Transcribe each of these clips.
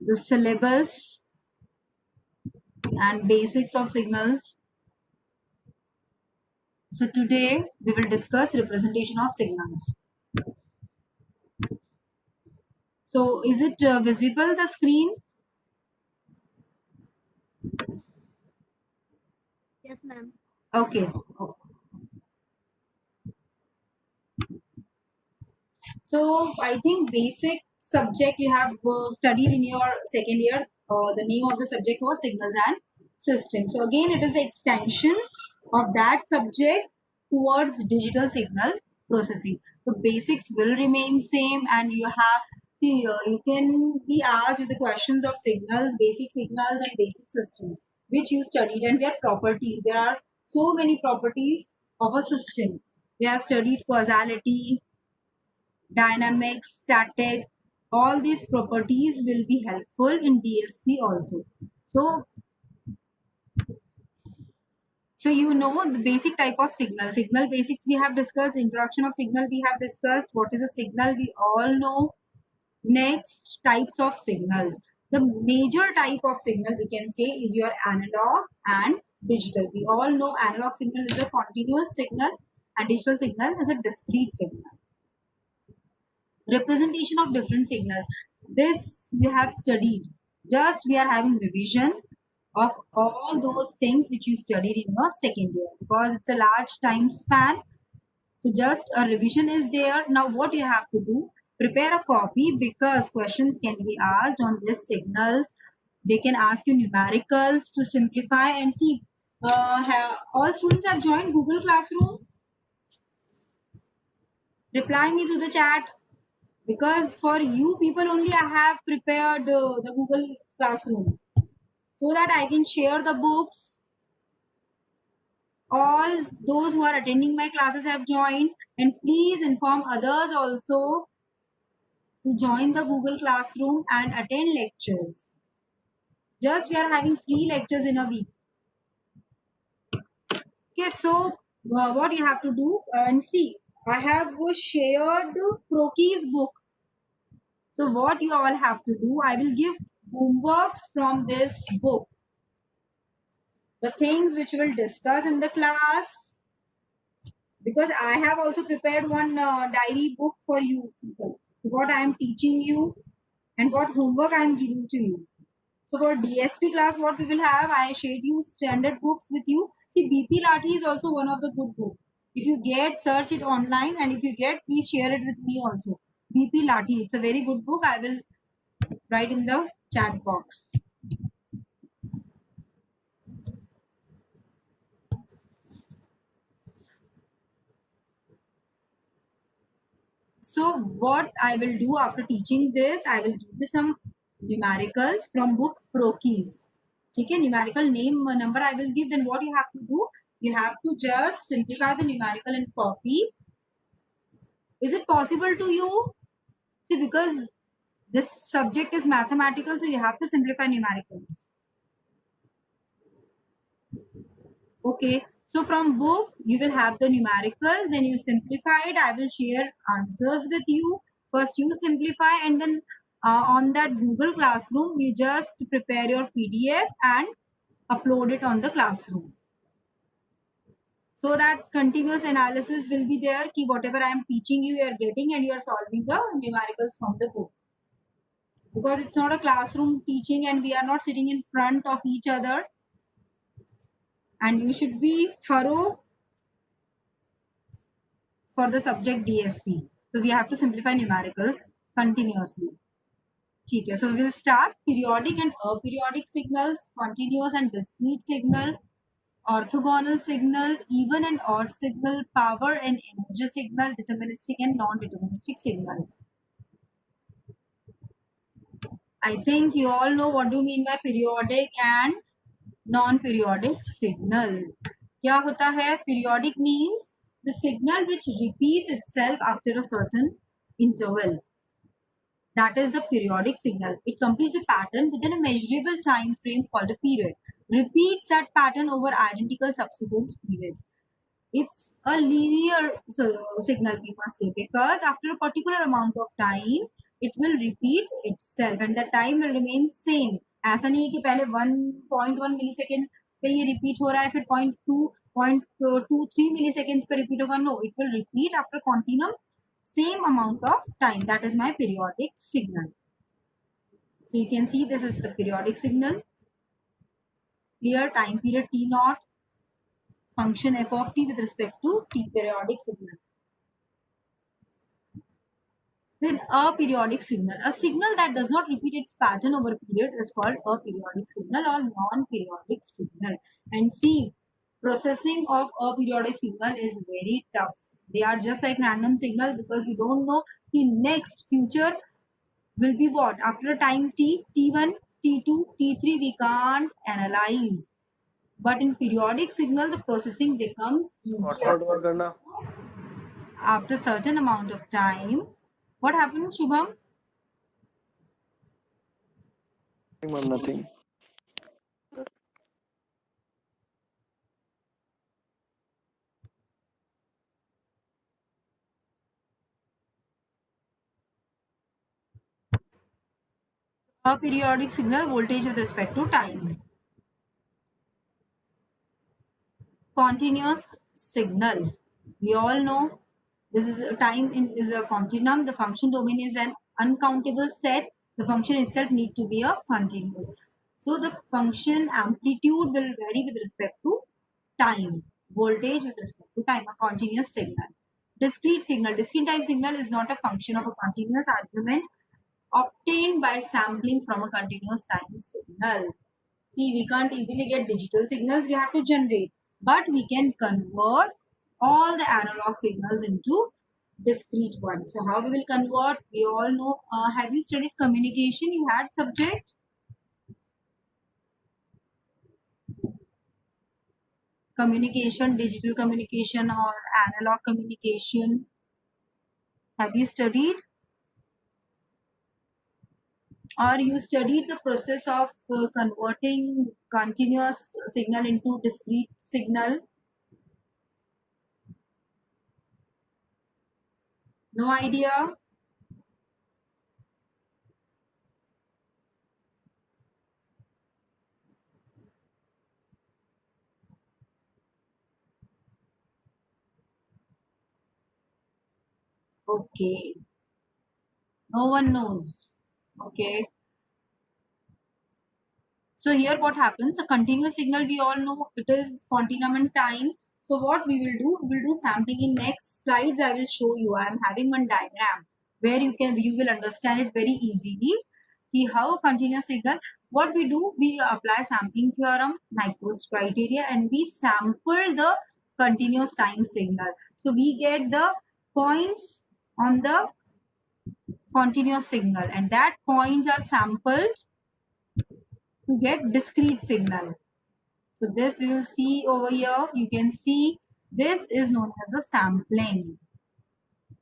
the syllabus and basics of signals. So today we will discuss representation of signals. So is it visible, the screen? Yes, ma'am. Okay. So I think basic subject you have studied in your second year. The name of the subject was signals and systems. So again, it is an extension of that subject towards digital signal processing. The basics will remain same, and you have you can be asked the questions of signals and basic systems which you studied and their properties. There are so many properties of a system. We have studied causality, dynamics, static, all these properties will be helpful in DSP also. So, so you know the basic type of signal. Signal basics we have discussed, introduction of signal we have discussed, what is a signal we all know. Next, types of signals. The major type of signal we can say is your analog and digital. We all know analog signal is a continuous signal and digital signal is a discrete signal. Representation of different signals, this you have studied, just we are having revision of all those things which you studied in your second year because it's a large time span. So just a revision is there. Now what you have to do, prepare a copy because questions can be asked on these signals. They can ask you numericals to simplify and see. All students have joined Google Classroom? Reply me through the chat. Because for you people only I have prepared the Google Classroom so that I can share the books. All those who are attending my classes have joined, and please inform others also to join the Google Classroom and attend lectures. Just we are having 3 lectures in a week. Okay, so what you have to do and see, I have shared Proki's book. So what you all have to do, I will give homeworks from this book. The things which we'll discuss in the class, because I have also prepared one diary book for you people, what I am teaching you and what homework I am giving to you. So for DSP class, what we will have, I shared you standard books with you. See, BP Lathi is also one of the good books. If you get, search it online, and if you get, please share it with me also. BP Lathi, it's a very good book. I will write in the chat box. So what I will do after teaching this, I will give you some numericals from book Prokeys. Okay, numerical name number I will give. Then what you have to do, you have to just simplify the numerical and copy. Is it possible to you? See, because this subject is mathematical, so you have to simplify numericals. Okay, so from book you will have the numerical, then you simplify it. I will share answers with you. First you simplify, and then on that Google Classroom you just prepare your PDF and upload it on the classroom. So that continuous analysis will be there. Ki whatever I am teaching you, you are getting and you are solving the numericals from the book. Because it's not a classroom teaching and we are not sitting in front of each other. And you should be thorough for the subject DSP. So we have to simplify numericals continuously. Okay, so we will start periodic and aperiodic signals, continuous and discrete signal, orthogonal signal, even and odd signal, power and energy signal, deterministic and non-deterministic signal. I think you all know what do you mean by periodic and non-periodic signal. क्या होता है? Periodic means the signal which repeats itself after a certain interval. That is the periodic signal. It completes a pattern within a measurable time frame called a period. Repeats that pattern over identical subsequent periods. It's a linear signal, we must say, because after a particular amount of time, it will repeat itself and the time will remain same. ऐसा नहीं है कि पहले 1.1 millisecond पे ये repeat हो रहा है फिर 0.23 मिलीसेकेंड्स पे रिपीट होगा. No, it will repeat after continuum same amount of time. That is my periodic signal. So you can see this is the periodic signal. Clear? Time period t naught, function f of t with respect to t, periodic signal. Then aperiodic signal. A signal that does not repeat its pattern over a period is called aperiodic signal or non-periodic signal. And see, processing of aperiodic signal is very tough. They are just like random signal because we don't know the next future will be what. After a time t, t1, t2, t3 we can't analyze. But in periodic signal, the processing becomes easier. After certain amount of time, what happened, Shubham? Nothing. A periodic signal voltage with respect to time. Continuous signal. We all know this is a time is a continuum. The function domain is an uncountable set. The function itself need to be a continuous. So the function amplitude will vary with respect to time. Voltage with respect to time. A continuous signal. Discrete signal. Discrete time signal is not a function of a continuous argument obtained by sampling from a continuous time signal. See, we can't easily get digital signals, we have to generate, but we can convert all the analog signals into discrete ones. So how we will convert? We all know. Have you studied communication? You had subject? Communication, digital communication or analog communication. Have you studied? Or you studied the process of converting continuous signal into discrete signal? No idea? Okay. No one knows. Okay. So here what happens? A continuous signal, we all know it is continuum in time. So what we will do sampling in next slides. I will show you. I am having one diagram where you will understand it very easily. See how continuous signal. What we do, we apply sampling theorem, Nyquist criteria, and we sample the continuous time signal. So we get the points on the continuous signal, and that points are sampled to get discrete signal. So this we will see over here. You can see this is known as a sampling.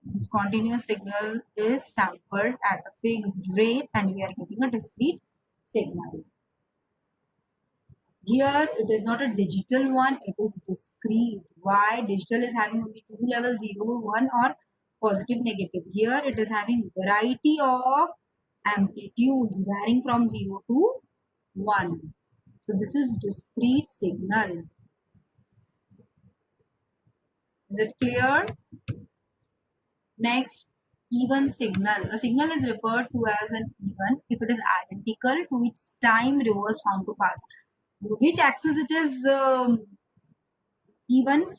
This continuous signal is sampled at a fixed rate and we are getting a discrete signal. Here it is not a digital one, it is discrete. Why? Digital is having only two levels, 0, 1 or positive, negative. Here it is having variety of amplitudes varying from 0 to 1. So this is discrete signal. Is it clear? Next, even signal. A signal is referred to as an even if it is identical to its time reversed counterparts. Which axis it is even?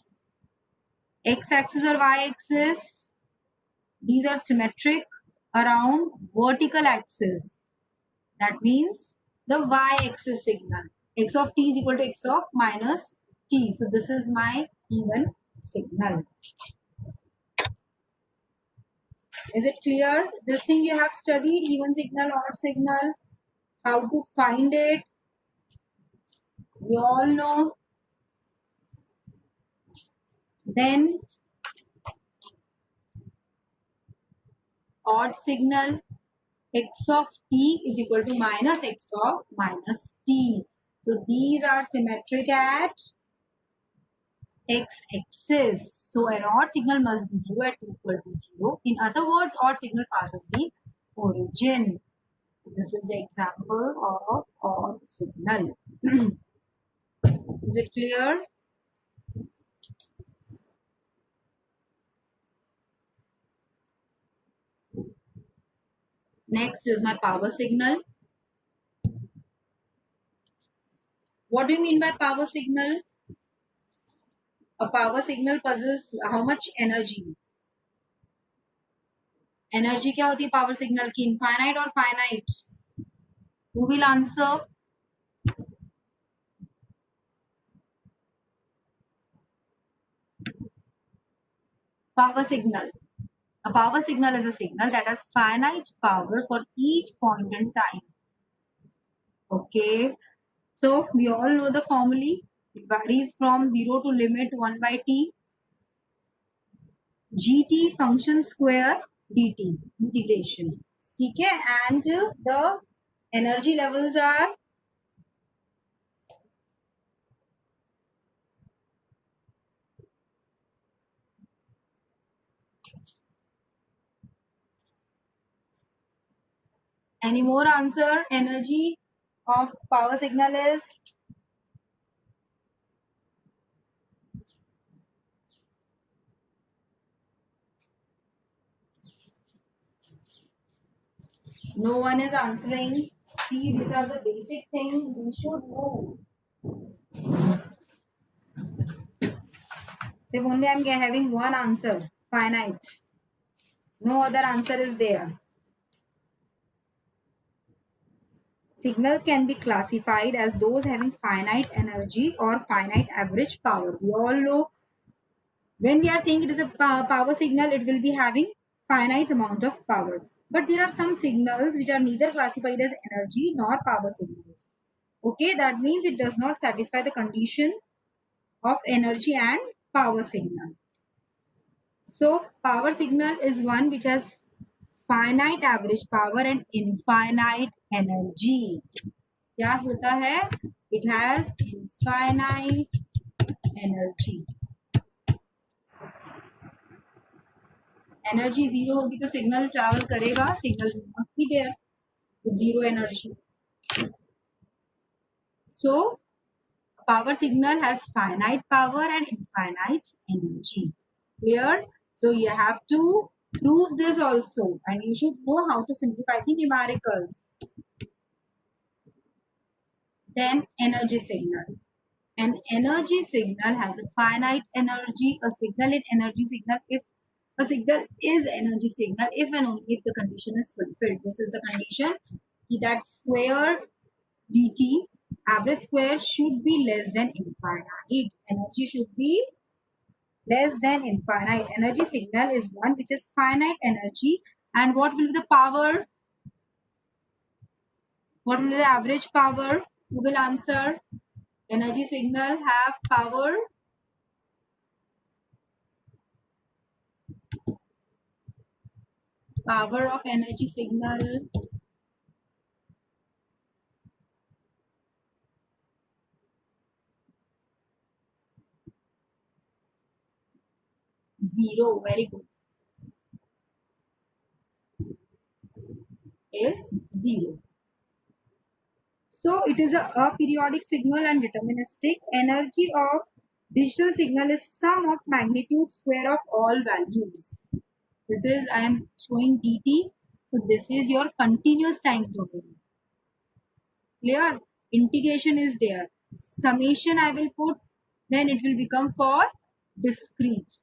X-axis or Y-axis? These are symmetric around vertical axis. That means the Y-axis signal. X of t is equal to x of minus t. So this is my even signal. Is it clear? This thing you have studied, even signal, odd signal, how to find it. We all know. Then odd signal, x of t is equal to minus x of minus t. So these are symmetric at x-axis. So an odd signal must be 0 at t equal to 0. In other words, odd signal passes the origin. This is the example of odd signal. Is it clear? Next is my power signal. What do you mean by power signal? A power signal possesses how much energy? Energy क्या होती है power signal की? Infinite or finite? Who will answer? Power signal. A power signal is a signal that has finite power for each point in time. Okay. So we all know the formula. It varies from 0 to limit 1 by t. gt function square dt integration. ठीक है? And the energy levels are any more answer? Energy of power signal is no one is answering. See, these are the basic things we should know. So only I'm having one answer, finite. No other answer is there. Signals can be classified as those having finite energy or finite average power. We all know when we are saying it is a power signal, it will be having finite amount of power. But there are some signals which are neither classified as energy nor power signals. Okay, that means it does not satisfy the condition of energy and power signal. So power signal is one which has finite average power and infinite energy. क्या होता है? It has infinite energy. Energy zero होगी तो signal travel करेगा. Signal will not be there with zero energy. So power signal has finite power and infinite energy. Clear? So you have to prove this also, and you should know how to simplify the numericals. Then energy signal. An energy signal has a finite energy. A signal in energy signal if a signal is energy signal if and only if the condition is fulfilled. This is the condition that square dt average square should be less than infinite. Energy should be less than infinite. Energy signal is one which is finite energy. And what will be the power? What will be the average power? Who will answer? Energy signal have power. Power of energy signal. Zero. Very good. Is zero. So it is a aperiodic signal and deterministic. Energy of digital signal is sum of magnitude square of all values. This is, I am showing dt. So this is your continuous time domain. Clear? Integration is there. Summation I will put, then it will become for discrete.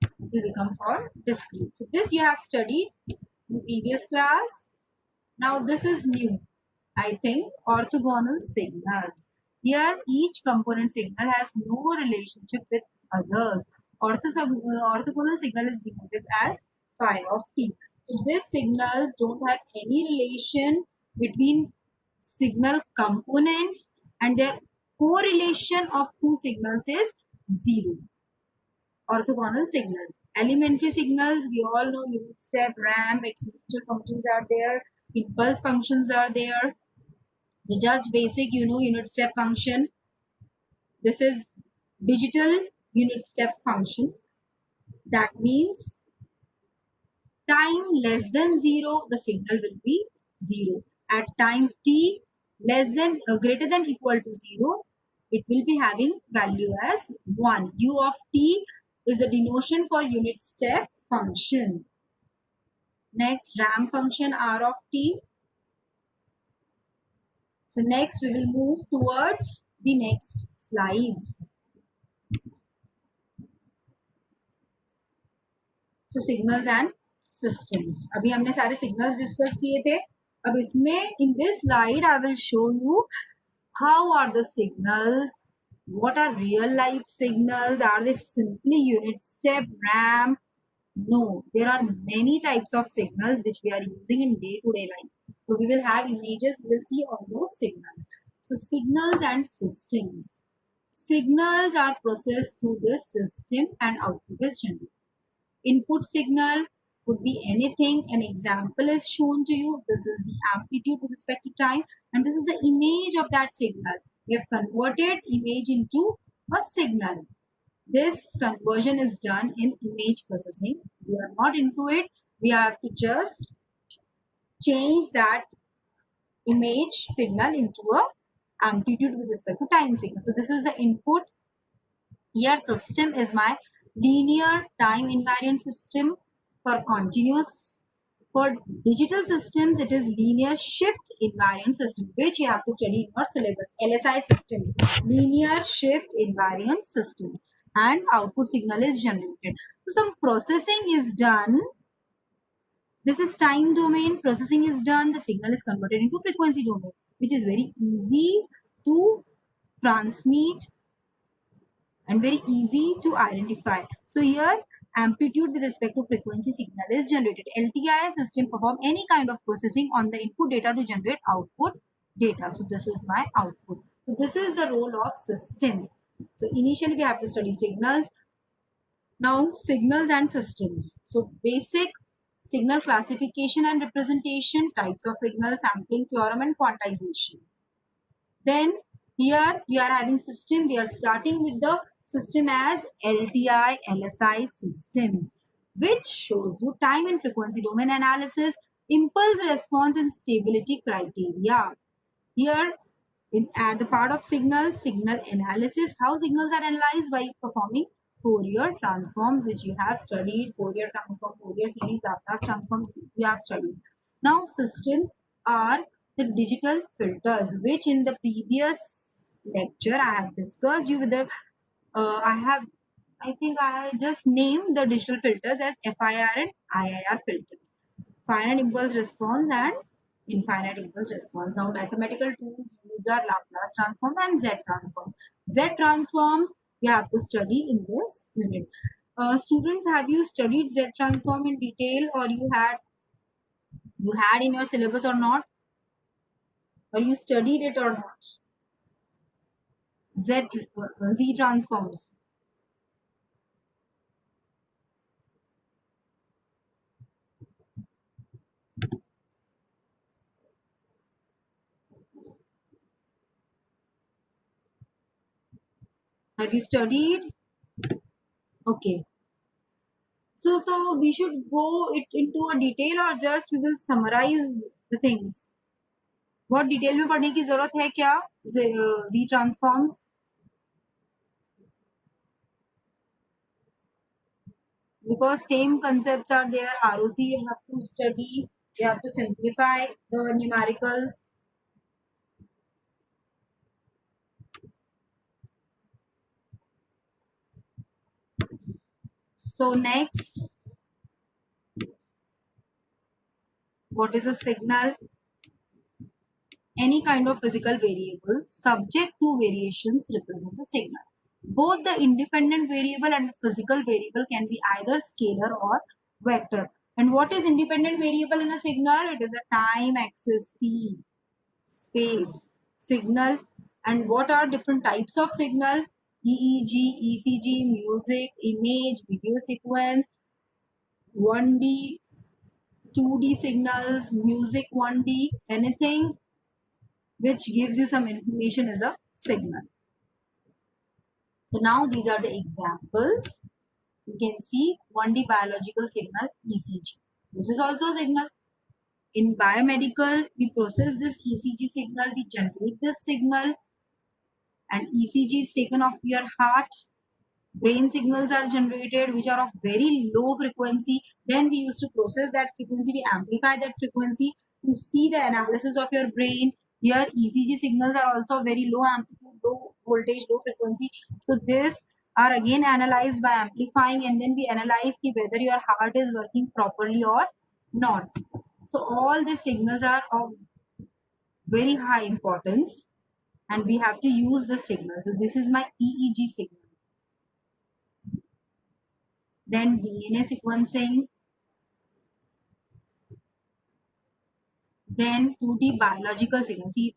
It will become for discrete. So this you have studied in previous class. Now this is new. I think orthogonal signals. Here each component signal has no relationship with others. Orthogonal signal is denoted as phi of t. So these signals don't have any relation between signal components, and their correlation of two signals is zero. Orthogonal signals. Elementary signals, we all know unit step, ramp, exponential functions are there, impulse functions are there. So just basic, unit step function. This is digital unit step function. That means time less than 0, the signal will be 0. At time t less than greater than equal to 0, it will be having value as 1. U of t is the denotation for unit step function. Next, ramp function r of t. So next we will move towards the next slides. So signals and systems. अभी हमने सारे signals discuss किए थे. अब इसमें in this slide I will show you how are the signals, what are real life signals, are they simply unit step, ramp? No, there are many types of signals which we are using in day-to-day life. So we will have images, we will see all those signals. So signals and systems. Signals are processed through this system and output is generated. Input signal could be anything. An example is shown to you. This is the amplitude with respect to time, and this is the image of that signal. We have converted image into a signal. This conversion is done in image processing. We are not into it. We have to just change that image signal into a amplitude with respect to time signal. So this is the input. Here system is my linear time invariant system. For continuous, for digital systems, it is linear shift invariant system, which you have to study in your syllabus. LSI systems, linear shift invariant systems, and output signal is generated. So some processing is done. This is time domain. Processing is done. The signal is converted into frequency domain, which is very easy to transmit and very easy to identify. So here amplitude with respect to frequency signal is generated. LTI system perform any kind of processing on the input data to generate output data. So this is my output. So this is the role of system. So initially we have to study signals. Now signals and systems. So basic signal classification and representation, types of signal, sampling theorem and quantization. Then here we are having system. We are starting with the system as LTI LSI systems, which shows you time and frequency domain analysis, impulse response and stability criteria. Here at the part of signal analysis, how signals are analyzed by performing Fourier transforms, which you have studied. Fourier transform, Fourier series, Laplace transforms you have studied. Now systems are the digital filters, which in the previous lecture I have discussed you with the I think I just named the digital filters as FIR and IIR filters. Finite impulse response and infinite impulse response. Now mathematical tools used are Laplace transform and Z transform. Z transforms you have to study in this unit. Students, have you studied Z transform in detail, or you had in your syllabus or not? Or you studied it or not? Z transforms. Have you studied? Okay. So we should go it into a detail, or just we will summarize the things. बहुत detail में पढ़ने की जरूरत है क्या Z transforms? Because same concepts are there. ROC you have to study, you have to simplify the numericals. So next, what is a signal? Any kind of physical variable subject to variations represent a signal. Both the independent variable and the physical variable can be either scalar or vector. And what is independent variable in a signal? It is a time axis t, space, signal. And what are different types of signal? EEG, ECG, music, image, video sequence, 1D, 2D signals, music 1D, anything which gives you some information is a signal. So now these are the examples. You can see 1D biological signal ECG. This is also a signal. In biomedical, we process this ECG signal, we generate this signal, and ECG is taken off your heart. Brain signals are generated which are of very low frequency. Then we used to process that frequency, we amplify that frequency to see the analysis of your brain. Here ECG signals are also very low amplitude, low voltage, low frequency. So this are again analyzed by amplifying, and then we analyze whether your heart is working properly or not. So all these signals are of very high importance, and we have to use the signal. So this is my EEG signal. Then DNA sequencing, then 2D biological signal. See,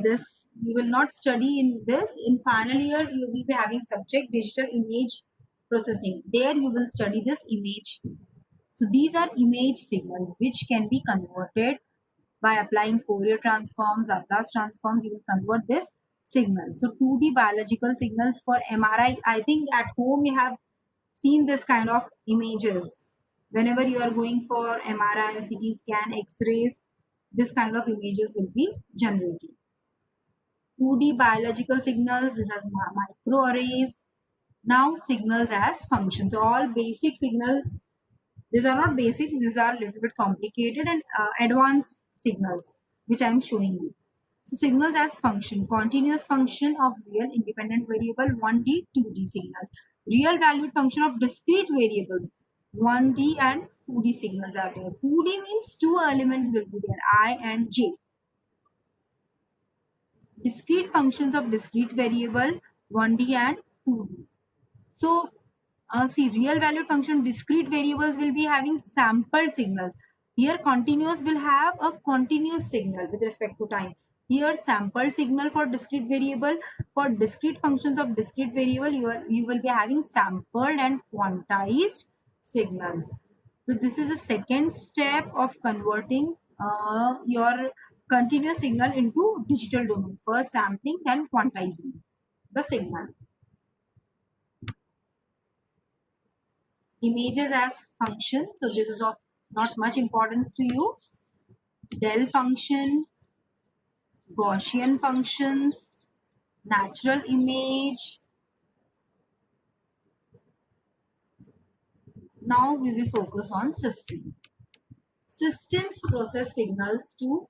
this you will not study in this. In final year, you will be having subject digital image processing. There you will study this image. So these are image signals which can be converted by applying Fourier transforms, Laplace transforms. You will convert this signal. So 2D biological signals for MRI. I think at home you have seen this kind of images. Whenever you are going for MRI, CT scan, X-rays, this kind of images will be generated. 2D biological signals, this has microarrays. Now signals as functions. So all basic signals, these are not basics, these are a little bit complicated and advanced signals, which I am showing you. So signals as function, continuous function of real independent variable, 1D, 2D signals. Real valued function of discrete variables, 1D and 2D signals are there. 2D means two elements will be there, I and J. Discrete functions of discrete variable, 1D and 2D. So see, real valued function discrete variables will be having sampled signals. Here continuous will have a continuous signal with respect to time. Here sampled signal for discrete variable. For discrete functions of discrete variable, you will be having sampled and quantized signals. So this is a second step of converting your continuous signal into digital domain. First sampling, then quantizing the signal. Images as function. So this is of not much importance to you. Del function, Gaussian functions, natural image. Now we will focus on system. Systems process signals to,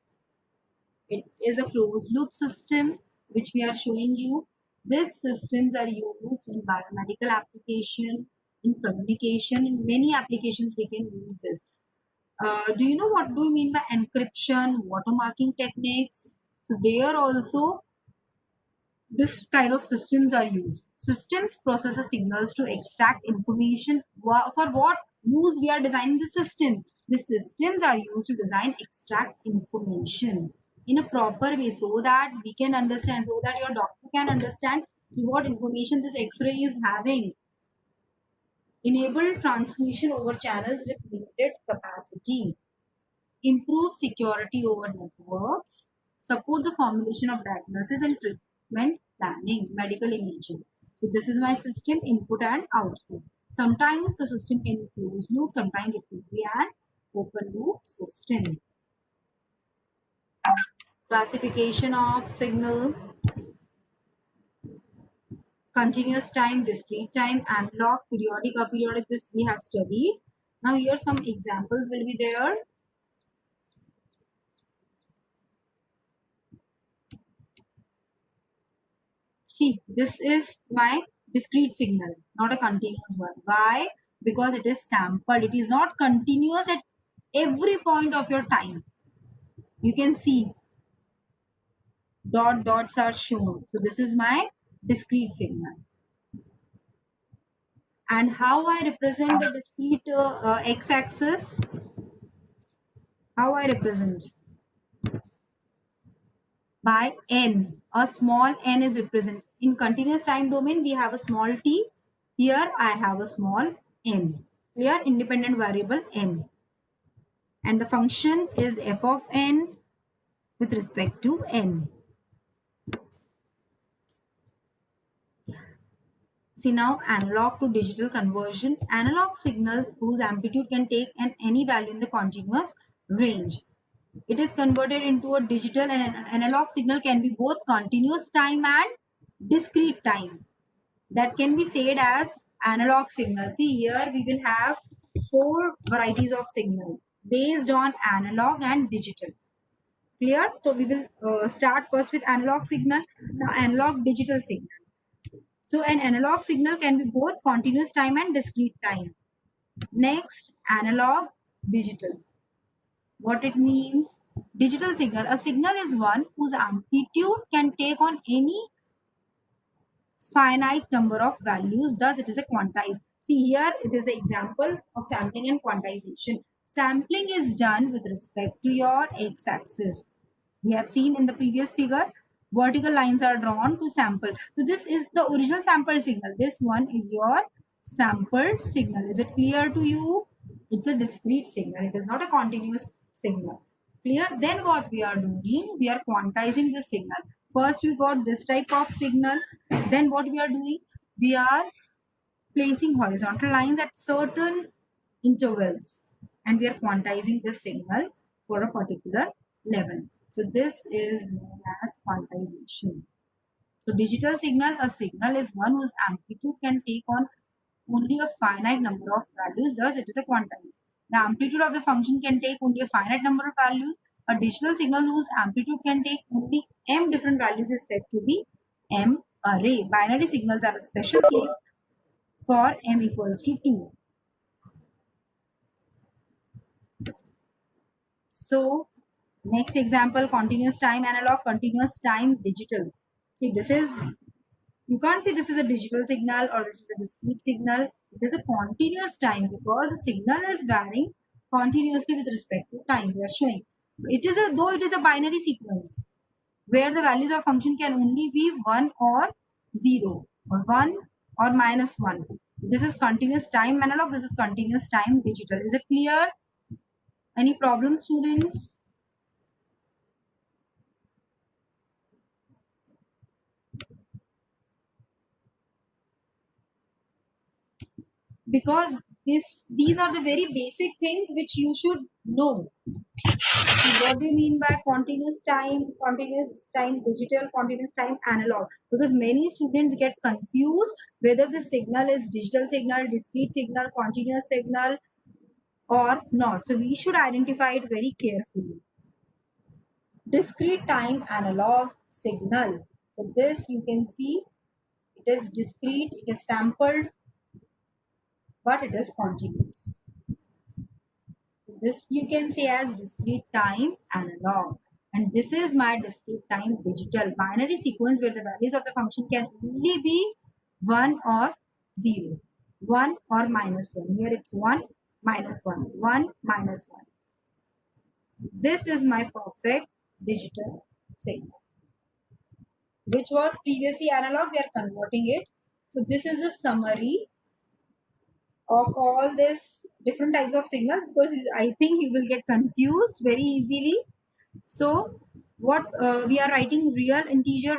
it is a closed loop system which we are showing you. These systems are used in biomedical application, in communication, in many applications we can use this. Do you know what do we mean by encryption, watermarking techniques? So there also this kind of systems are used. Systems processes signals to extract information. For what use we are designing the systems? The systems are used to design extract information in a proper way so that we can understand, so that your doctor can understand what information this X-ray is having. Enable transmission over channels with limited capacity. Improve security over networks. Support the formulation of diagnosis and treatment planning, medical imaging. So this is my system input and output. Sometimes the system can be closed loop, sometimes it will be an open loop system. Classification of signal, continuous time, discrete time, analog, periodic, aperiodic, this we have studied. Now here some examples will be there. See, this is my discrete signal, not a continuous one. Why? Because it is sampled. It is not continuous at every point of your time. You can see dots are shown. So this is my discrete signal. And how I represent the discrete x-axis? How I represent? By n. A small n is represented. In continuous time domain, we have a small t. Here I have a small n. Clear? Independent variable n. And the function is f of n with respect to n. See now, analog to digital conversion. Analog signal whose amplitude can take any value in the continuous range. It is converted into a digital, and an analog signal can be both continuous time and discrete time. That can be said as analog signal. See here we will have four varieties of signal based on analog and digital. Clear? So we will start first with analog signal. Now analog digital signal. So an analog signal can be both continuous time and discrete time. Next, analog digital. What it means? Digital signal. A signal is one whose amplitude can take on any finite number of values. Thus, it is a quantized. See here, it is an example of sampling and quantization. Sampling is done with respect to your x-axis. We have seen in the previous figure, vertical lines are drawn to sample. So this is the original sampled signal. This one is your sampled signal. Is it clear to you? It's a discrete signal. It is not a continuous signal. Clear? Then what we are doing? We are quantizing the signal. First we got this type of signal. Then what we are doing? We are placing horizontal lines at certain intervals and we are quantizing the signal for a particular level. So this is known as quantization. So digital signal, a signal is one whose amplitude can take on only a finite number of values, thus it is a quantized. The amplitude of the function can take only a finite number of values. A digital signal whose amplitude can take only m different values is said to be M array. Binary signals are a special case for m equals to 2. So next example, continuous time analog, continuous time digital. See, this is, you can't say this is a digital signal or this is a discrete signal. It is a continuous time because the signal is varying continuously with respect to time. We are showing it is though it is a binary sequence where the values of function can only be 1 or 0 or 1 or minus 1. This is continuous time analog. This is continuous time digital. Is it clear? Any problem, students? Because these are the very basic things which you should know. What do you mean by continuous time digital, continuous time analog? Because many students get confused whether the signal is digital signal, discrete signal, continuous signal or not. So we should identify it very carefully. Discrete time analog signal. So this you can see, it is discrete, it is sampled, but it is continuous. This you can say as discrete time analog. And this is my discrete time digital. Binary sequence where the values of the function can only be 1 or 0. 1 or minus 1. Here it's 1, minus 1. 1, minus 1. This is my perfect digital signal, which was previously analog. We are converting it. So this is a summary of all this different types of signal, because I think you will get confused very easily. So what we are writing, real integer,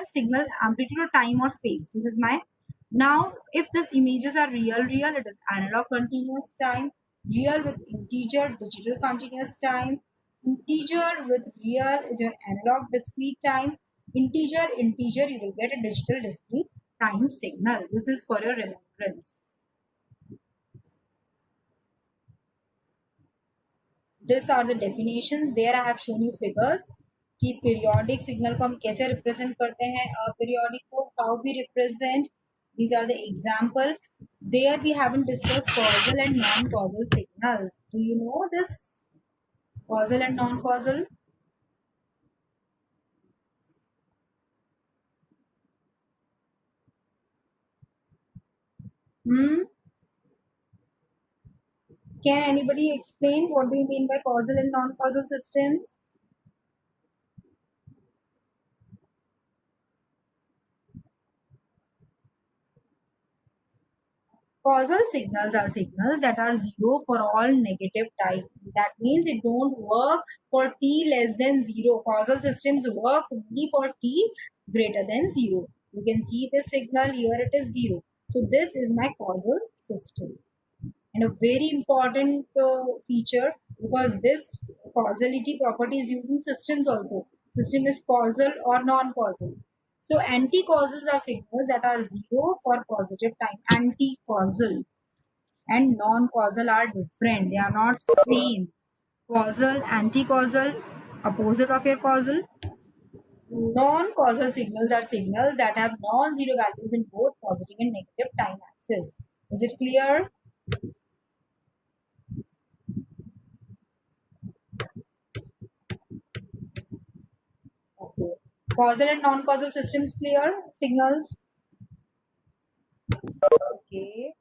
signal, amplitude or time or space. This is my, now if these images are real, it is analog continuous time, real with integer, digital continuous time, integer with real is your analog discrete time, integer, you will get a digital discrete time signal. This is for your remembrance. These are the definitions. There I have shown you figures कि periodic signal को हम कैसे represent करते हैं, periodic को how we represent. These are the example. There we haven't discussed causal and non-causal signals. Do you know this? Causal and non-causal. Can anybody explain what do you mean by causal and non-causal systems? Causal signals are signals that are zero for all negative type. That means it don't work for t less than 0. Causal systems works only for t greater than 0. You can see the signal here, it is 0. So this is my causal system. And a very important feature, because this causality property is used in systems also. System is causal or non-causal. So anti-causals are signals that are 0 for positive time. Anti-causal and non-causal are different. They are not same. Causal, anti-causal, opposite of your causal. Non-causal signals are signals that have non-zero values in both positive and negative time axis. Is it clear? Okay. Causal and non-causal systems clear? Signals? Okay.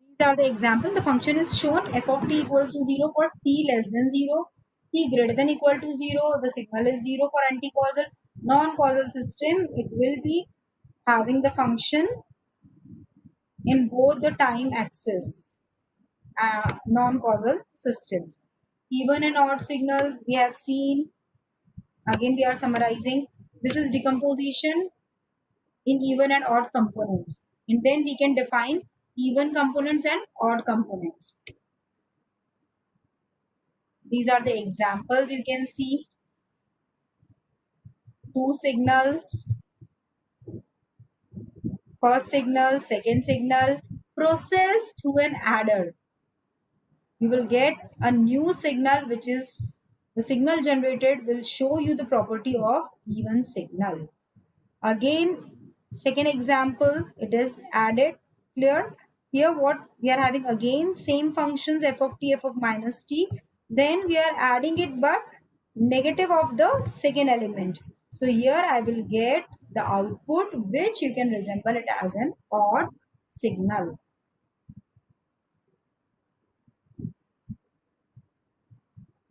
These are the example. The function is shown f of t equals to 0 for t less than 0, t greater than equal to 0. The signal is 0 for anti-causal. Non-causal system, it will be having the function in both the time axis. Non-causal systems. Even and odd signals we have seen. Again, we are summarizing. This is decomposition in even and odd components. And then we can define even components and odd components. These are the examples you can see. Two signals. First signal, second signal, processed through an adder. You will get a new signal, which is the signal generated will show you the property of even signal. Again, second example, it is added. Clear? Here what we are having, again same functions f of t, f of minus t. Then we are adding it but negative of the second element. So here I will get the output which you can resemble it as an odd signal.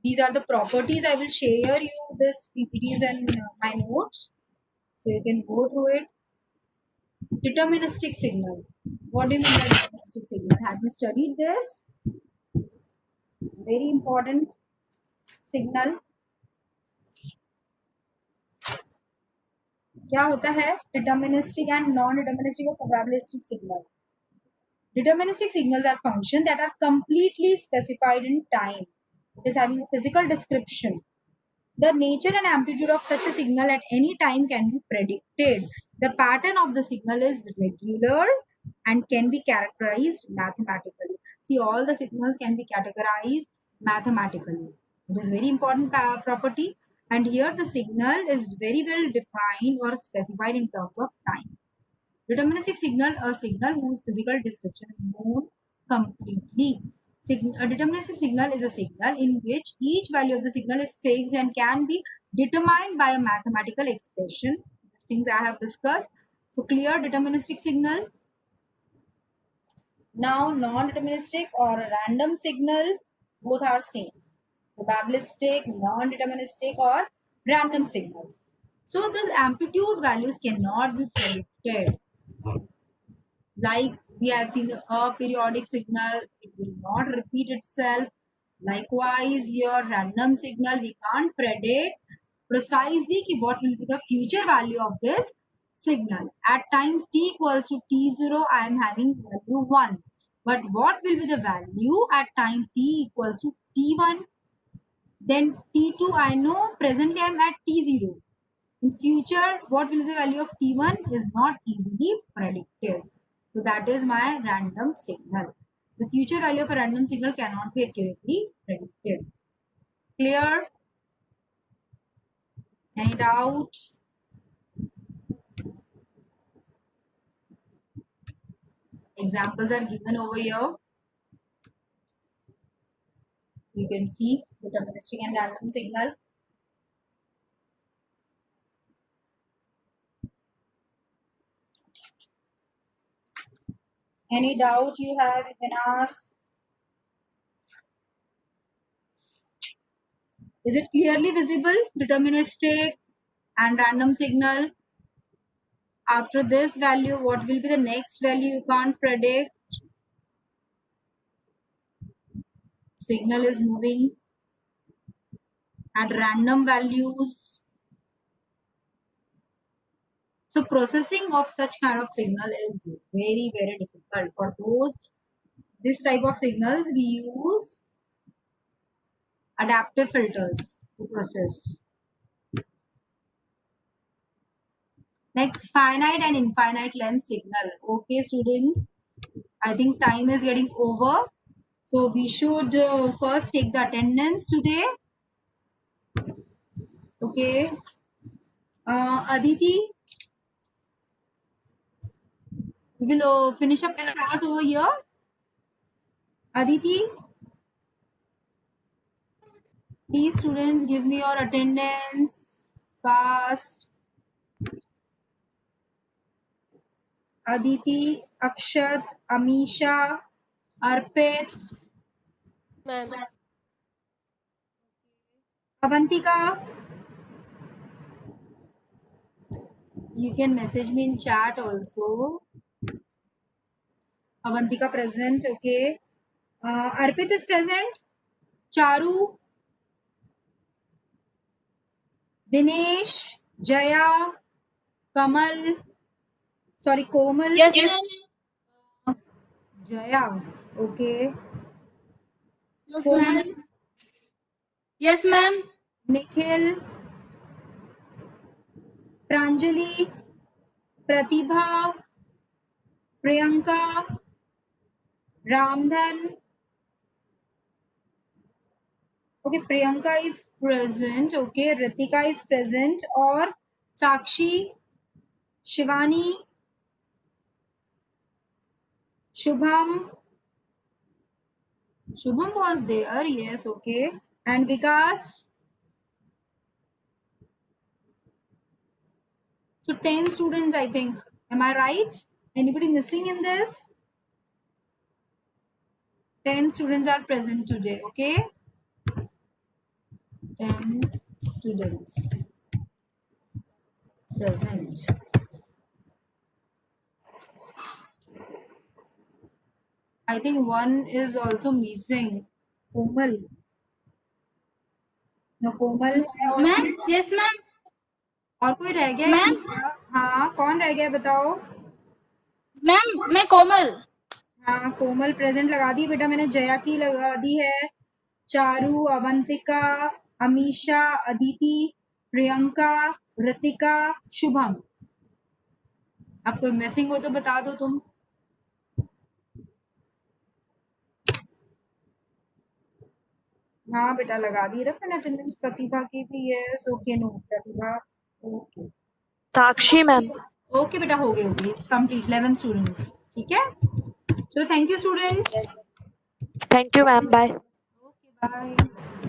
These are the properties. I will share you this PPTs and my notes, so you can go through it. Deterministic signal. What do you mean by deterministic signal? Have you studied this? Very important signal. क्या होता है deterministic and non-deterministic or probabilistic signal? Deterministic signals are functions that are completely specified in time. It is having a physical description. The nature and amplitude of such a signal at any time can be predicted. The pattern of the signal is regular and can be characterized mathematically. See, all the signals can be categorized mathematically. It is very important property. And here the signal is very well defined or specified in terms of time. Deterministic signal, a signal whose physical description is known completely. A deterministic signal is a signal in which each value of the signal is fixed and can be determined by a mathematical expression. These things I have discussed. So clear deterministic signal. Now non-deterministic or random signal, both are same. Probabilistic, non-deterministic or random signals. So the amplitude values cannot be predicted. Like we have seen the periodic signal, it will not repeat itself. Likewise, your random signal, we can't predict precisely what will be the future value of this signal. At time t equals to t0, I am having value 1. But what will be the value at time t equals to t1? Then t2, I know presently I am at t0. In future, what will be the value of t1 is not easily predicted. So that is my random signal. The future value of a random signal cannot be accurately predicted. Clear? Any doubt? Examples are given over here. You can see deterministic and random signal. Any doubt you have, you can ask. Is it clearly visible? Deterministic and random signal. After this value, what will be the next value? You can't predict. Signal is moving at random values. So processing of such kind of signal is very, very difficult. For those this type of signals, we use adaptive filters to process. Next, finite and infinite length signal. Okay, students, I think time is getting over. So we should first take the attendance today. Okay. Aditi, we will finish up the class over here. Aditi, please students give me your attendance fast. Aditi, Akshat, Amisha, Arpit, Ma'am. Avantika. You can message me in chat also. Avantika present, okay. Arpit is present. Charu, Dinesh, Jaya, Kamal, sorry, Komal. Yes, ma'am. Jaya, okay. Yes, Komal, ma'am. Yes, ma'am. Nikhil, Pranjali, Pratibha, Priyanka, Ramdhan. Okay, Priyanka is present. Okay, Ritika is present. Or Sakshi, Shivani, Shubham. Shubham was there. Yes, okay. And Vikas. So 10 students, I think. Am I right? Anybody missing in this? 10 students are present today, okay? 10 students present. I think one is also missing. Komal. No, Komal है और Ma'am. Yes, ma'am. और कोई रह गया है Ma'am. क्या? हाँ, कौन रह गया है बताओ? Ma'am, मैं कोमल. हाँ, कोमल प्रेजेंट लगा दी बेटा, मैंने जया की लगा दी है. चारू, अवंतिका, अमीशा, अदिति, प्रियंका, ऋतिका, शुभम. अब कोई मिसिंग हो तो बता दो तुम. हाँ बेटा लगा दी रख मैंने अटेंडेंस. प्रतिभा की भी है. ओके नो प्रतिभा. ओके साक्षी मैम. ओके बेटा हो गए इट्स कंप्लीट 11 स्टूडेंट्स. ठीक है, चलो thank you students. Thank you ma'am. Bye. Okay bye.